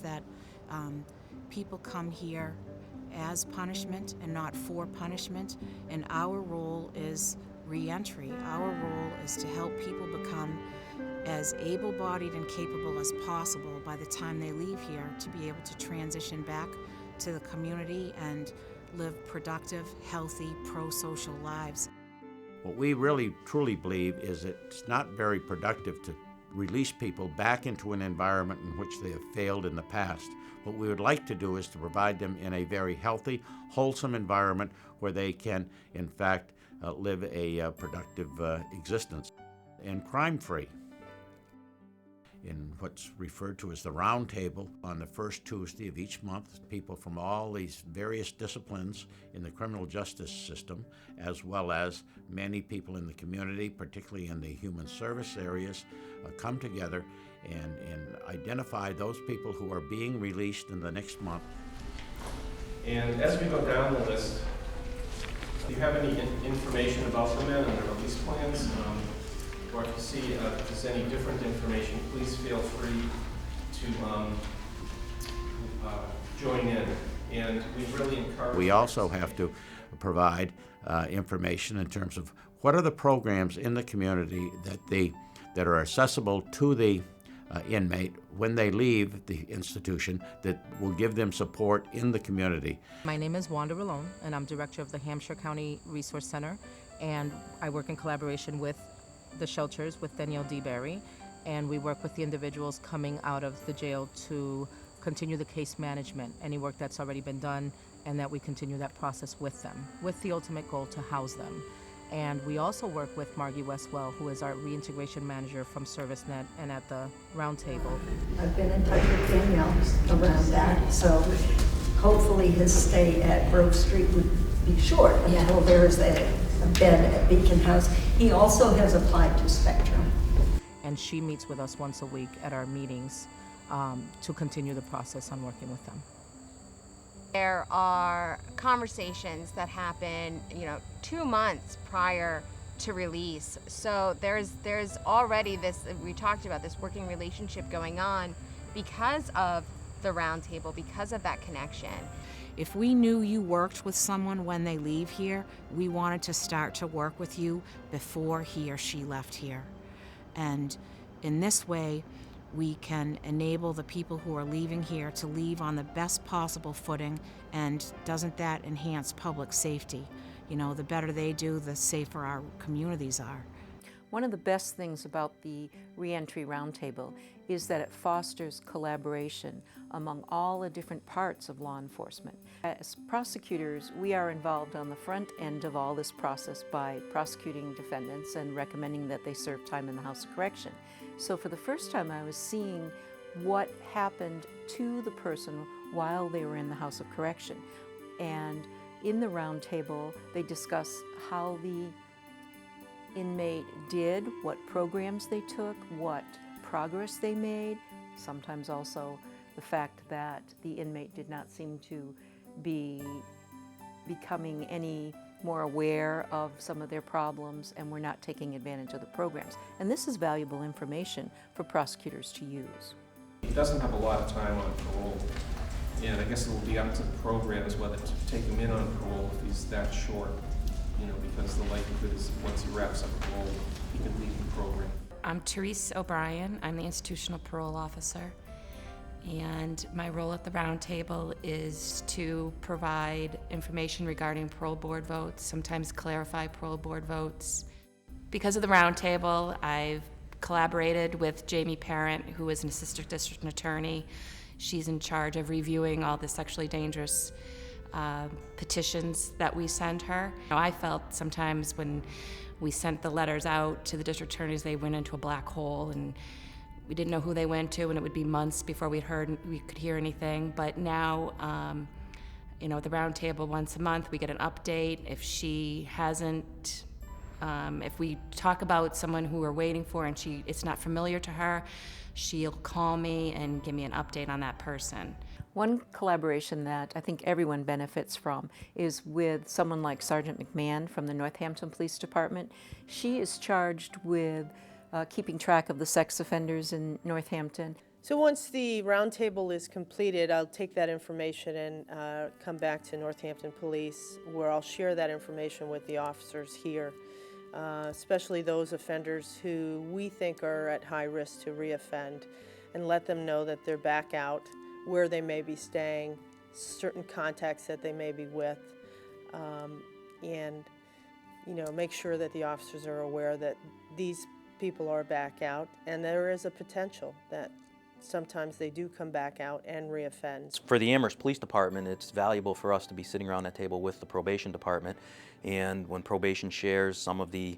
That people come here as punishment and not for punishment, and our role is re-entry. Our role is to help people become as able-bodied and capable as possible by the time they leave here to be able to transition back to the community and live productive, healthy, pro-social lives. What we really truly believe is it's not very productive to release people back into an environment in which they have failed in the past. What we would like to do is to provide them in a very healthy, wholesome environment where they can, in fact, live a productive existence and crime-free. In what's referred to as the round table, on the first Tuesday of each month, people from all these various disciplines in the criminal justice system, as well as many people in the community, particularly in the human service areas, come together and identify those people who are being released in the next month. And as we go down the list, if you have any information about the men and their release plans, or if you see if there's any different information, please feel free to join in. And we really encourage. We also have to provide information in terms of what are the programs in the community that are accessible to the inmate when they leave the institution that will give them support in the community. My name is Wanda Rallone, and I'm director of the Hampshire County Resource Center, and I work in collaboration with the shelters with Danielle D. Berry, and we work with the individuals coming out of the jail to continue the case management, any work that's already been done, and that we continue that process with them, with the ultimate goal to house them. And we also work with Margie Westwell, who is our reintegration manager from ServiceNet and at the roundtable. I've been in touch with Danielle around that, so hopefully his stay at Grove Street would be short until there's a bed at Beacon House. He also has applied to Spectrum. And she meets with us once a week at our meetings to continue the process on working with them. There are conversations that happen, 2 months prior to release. So there's already this, we talked about this working relationship going on because of the roundtable, because of that connection. If we knew you worked with someone when they leave here, we wanted to start to work with you before he or she left here. And in this way, we can enable the people who are leaving here to leave on the best possible footing, and doesn't that enhance public safety? The better they do, the safer our communities are. One of the best things about the Reentry Roundtable is that it fosters collaboration among all the different parts of law enforcement. As prosecutors, we are involved on the front end of all this process by prosecuting defendants and recommending that they serve time in the House of Correction. So for the first time, I was seeing what happened to the person while they were in the House of Correction. And in the roundtable, they discuss how the inmate did, what programs they took, what progress they made, sometimes also the fact that the inmate did not seem to be becoming any more aware of some of their problems and were not taking advantage of the programs. And this is valuable information for prosecutors to use. He doesn't have a lot of time on parole, and I guess it will be up to the programs whether to take him in on parole if he's that short. Because the likelihood is once he wraps up parole, he can leave the program. I'm Therese O'Brien. I'm the institutional parole officer. And my role at the roundtable is to provide information regarding parole board votes, sometimes clarify parole board votes. Because of the roundtable, I've collaborated with Jamie Parent, who is an assistant district attorney. She's in charge of reviewing all the sexually dangerous petitions that we send her. I felt sometimes when we sent the letters out to the district attorneys, they went into a black hole and we didn't know who they went to, and it would be months before we could hear anything. But now, the round table once a month, we get an update. If she hasn't, if we talk about someone who we're waiting for and it's not familiar to her, she'll call me and give me an update on that person. One collaboration that I think everyone benefits from is with someone like Sergeant McMahon from the Northampton Police Department. She is charged with keeping track of the sex offenders in Northampton. So once the roundtable is completed, I'll take that information and come back to Northampton Police, where I'll share that information with the officers here, especially those offenders who we think are at high risk to reoffend, and let them know that they're back out, where they may be staying, certain contacts that they may be with, and make sure that the officers are aware that these people are back out, and there is a potential that sometimes they do come back out and reoffend. For the Amherst Police Department, it's valuable for us to be sitting around that table with the probation department, and when probation shares some of the,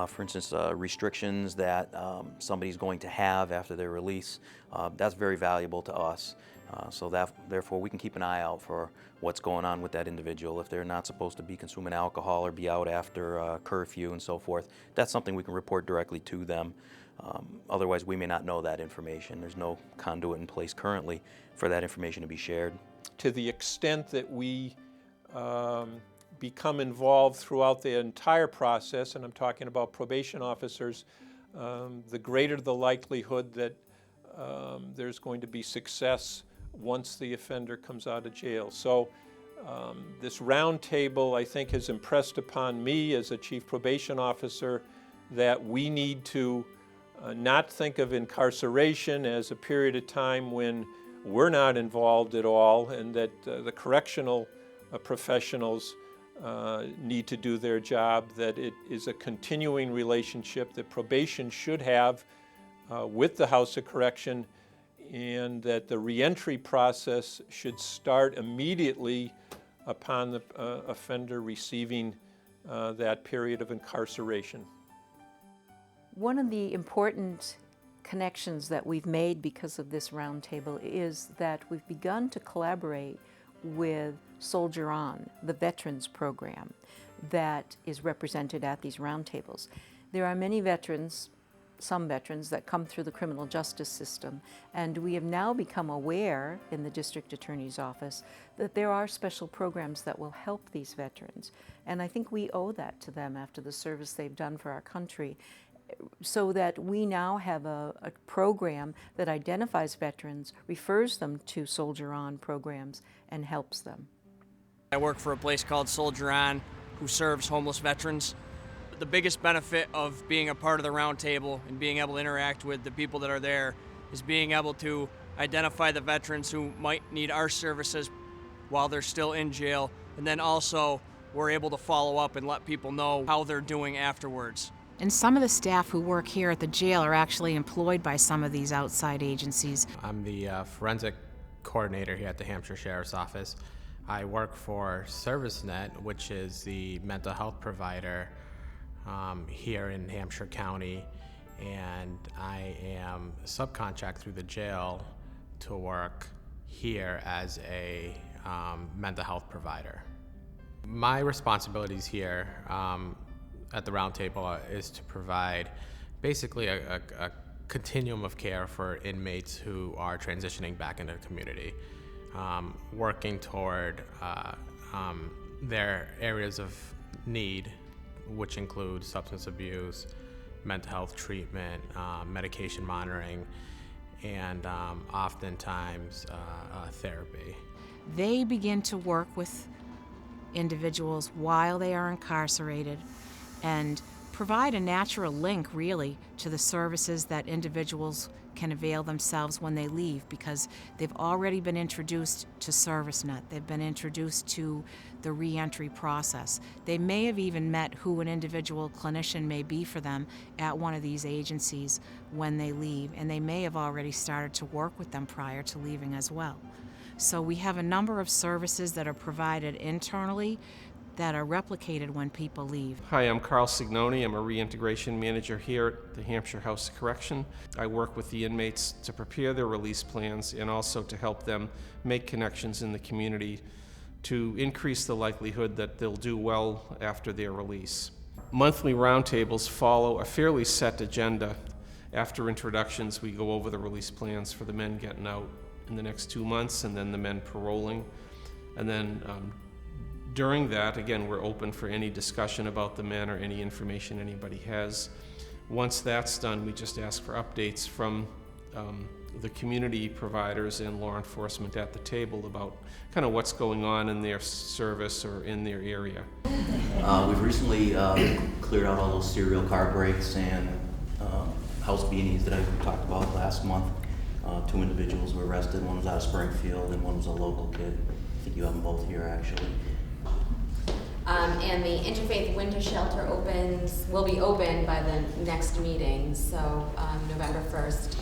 for instance, restrictions that somebody's going to have after their release, that's very valuable to us. So therefore we can keep an eye out for what's going on with that individual. If they're not supposed to be consuming alcohol or be out after curfew and so forth, that's something we can report directly to them. Otherwise, we may not know that information. There's no conduit in place currently for that information to be shared. To the extent that we become involved throughout the entire process, and I'm talking about probation officers, the greater the likelihood that there's going to be success once the offender comes out of jail. So this round table, I think, has impressed upon me as a chief probation officer that we need to not think of incarceration as a period of time when we're not involved at all, and that the correctional professionals need to do their job, that it is a continuing relationship that probation should have with the House of Correction, and that the reentry process should start immediately upon the offender receiving that period of incarceration. One of the important connections that we've made because of this roundtable is that we've begun to collaborate with Soldier On, the veterans program that is represented at these roundtables. There are many veterans, some veterans, that come through the criminal justice system, and we have now become aware in the district attorney's office that there are special programs that will help these veterans. And I think we owe that to them after the service they've done for our country, so that we now have a program that identifies veterans, refers them to Soldier On programs, and helps them. I work for a place called Soldier On, who serves homeless veterans. The biggest benefit of being a part of the round table and being able to interact with the people that are there is being able to identify the veterans who might need our services while they're still in jail, and then also we're able to follow up and let people know how they're doing afterwards. And some of the staff who work here at the jail are actually employed by some of these outside agencies. I'm the forensic coordinator here at the Hampshire Sheriff's Office. I work for ServiceNet, which is the mental health provider here in Hampshire County, and I am subcontract through the jail to work here as a mental health provider. My responsibilities here at the roundtable is to provide basically a continuum of care for inmates who are transitioning back into the community, working toward their areas of need, which include substance abuse, mental health treatment, medication monitoring, and oftentimes therapy. They begin to work with individuals while they are incarcerated and provide a natural link, really, to the services that individuals can avail themselves when they leave, because they've already been introduced to ServiceNet. They've been introduced to the reentry process. They may have even met who an individual clinician may be for them at one of these agencies when they leave, and they may have already started to work with them prior to leaving as well. So we have a number of services that are provided internally that are replicated when people leave. Hi, I'm Carl Signoni. I'm a reintegration manager here at the Hampshire House of Correction. I work with the inmates to prepare their release plans and also to help them make connections in the community to increase the likelihood that they'll do well after their release. Monthly roundtables follow a fairly set agenda. After introductions, we go over the release plans for the men getting out in the next 2 months, and then the men paroling. And then during that, again, we're open for any discussion about the men or any information anybody has. Once that's done, we just ask for updates from the community providers and law enforcement at the table about kind of what's going on in their service or in their area. We've recently cleared out all those serial car breaks and house beanies that I talked about last month. 2 individuals were arrested. One was out of Springfield and one was a local kid. I think you have them both here, actually. And the Interfaith Winter Shelter will be open by the next meeting, so November 1st,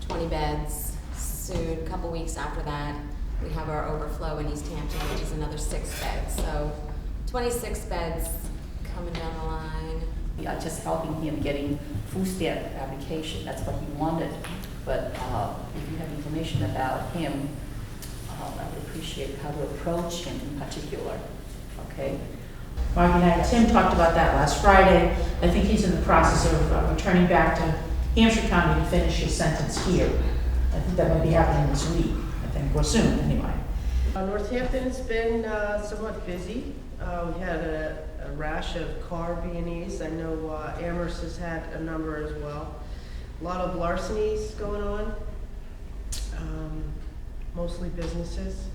20 beds. Soon, a couple weeks after that, we have our overflow in East Hampton, which is another 6 beds. So 26 beds coming down the line. Just helping him getting food stamp application, that's what he wanted. But if you have information about him, I would appreciate how to approach him in particular, okay? Margie and Tim talked about that last Friday. I think he's in the process of returning back to Hampshire County to finish his sentence here. I think that might be happening this week, I think, or soon anyway. Northampton's been somewhat busy. We had a rash of car B&Es. I know Amherst has had a number as well. A lot of larcenies going on, mostly businesses.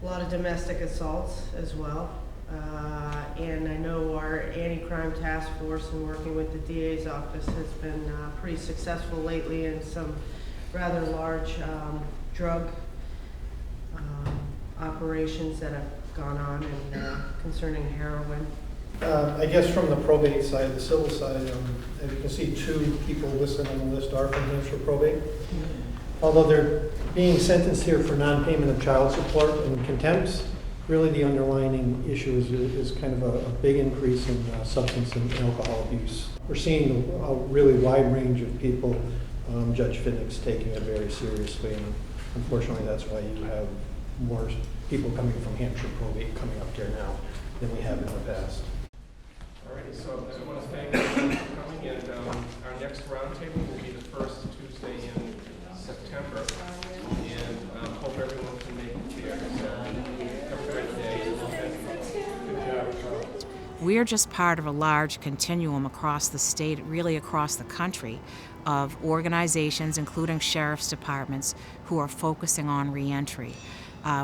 A lot of domestic assaults as well. And I know our anti-crime task force and working with the DA's office has been pretty successful lately in some rather large drug operations that have gone on and concerning heroin. I guess from the probate side, the civil side, as you can see, 2 people listed on the list are from Hampshire Probate. Although they're being sentenced here for non-payment of child support and contempt, really the underlying issue is kind of a big increase in substance and alcohol abuse. We're seeing a really wide range of people. Judge Finnick's taking it very seriously, and unfortunately that's why you have more people coming from Hampshire Probate coming up here now than we have in the past. Alrighty, so I want to thank you for coming, and our next roundtable will be the first Tuesday in September, and hope everyone can make it there. So have a great day. Good job. We're just part of a large continuum across the state, really across the country, of organizations, including sheriff's departments, who are focusing on reentry.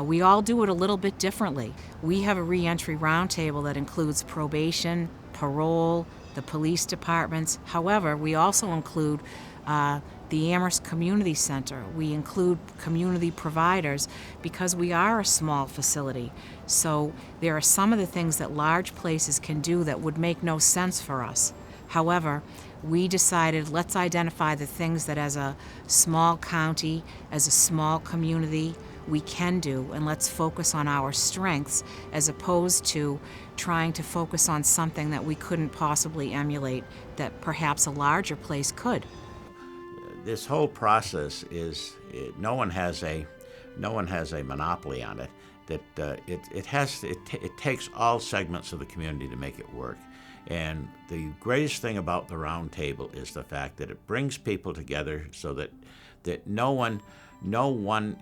We all do it a little bit differently. We have a reentry roundtable that includes probation, parole, the police departments. However, we also include the Amherst Community Center. We include community providers because we are a small facility. So there are some of the things that large places can do that would make no sense for us. However, we decided let's identify the things that as a small county, as a small community, we can do, and let's focus on our strengths as opposed to trying to focus on something that we couldn't possibly emulate that perhaps a larger place could. This whole process is no one has a monopoly on it. That it takes all segments of the community to make it work. And the greatest thing about the round table is the fact that it brings people together so that no one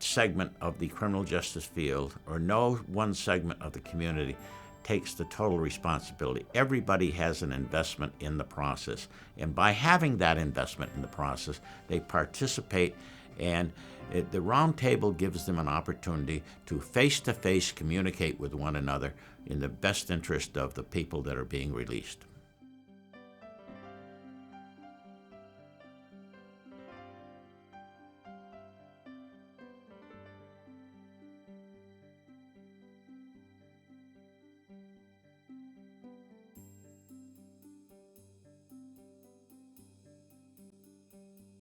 segment of the criminal justice field or no one segment of the community takes the total responsibility. Everybody has an investment in the process. And by having that investment in the process, they participate, and the round table gives them an opportunity to face-to-face communicate with one another in the best interest of the people that are being released.